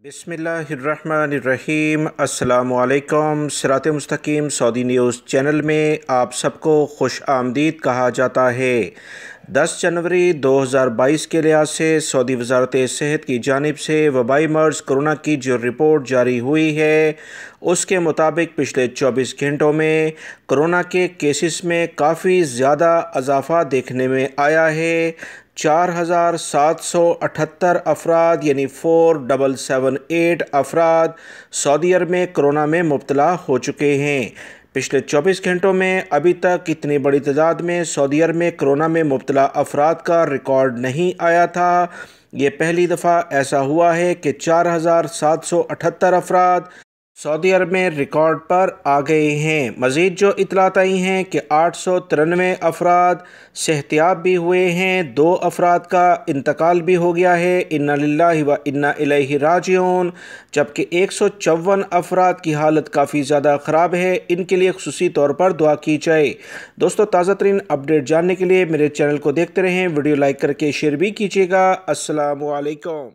बिस्मिल्लाहिर्रहमानिर्रहीम। अस्सलामुअलैकुम। सिरात मुस्तकीम सऊदी न्यूज़ चैनल में आप सबको खुश आमदीद कहा जाता है। 10 जनवरी 2022 के लिहाज से सऊदी वज़ारत सेहत की जानिब से वबाई मर्ज़ कोरोना की जो रिपोर्ट जारी हुई है उसके मुताबिक पिछले 24 घंटों में कोरोना के केसेस में काफ़ी ज़्यादा इजाफ़ा देखने में आया है। 4,778 अफराद यानी 4778 अफराद सऊदी अरब में कोरोना में मुब्तला हो चुके हैं। पिछले 24 घंटों में अभी तक इतनी बड़ी तादाद में सऊदी अरब में कोरोना में मुब्तला अफराद का रिकॉर्ड नहीं आया था। ये पहली दफ़ा ऐसा हुआ है कि 4,778 अफराद सऊदी अरब में रिकॉर्ड पर आ गए हैं। मज़ीद जो इतलात आई हैं कि 893 अफराद सेहतियाब भी हुए हैं, 2 अफराद का इंतकाल भी हो गया है, इन्ना लिल्लाहि व इन्ना इलैहि राजिऊन, जबकि 154 अफराद की हालत काफ़ी ज़्यादा ख़राब है। इनके लिए ख़ुसूसी तौर पर दुआ की जाए। दोस्तों, ताज़ा तरीन अपडेट जानने के लिए मेरे चैनल को देखते रहें, वीडियो लाइक करके शेयर भी कीजिएगा। अस्सलामु अलैकुम।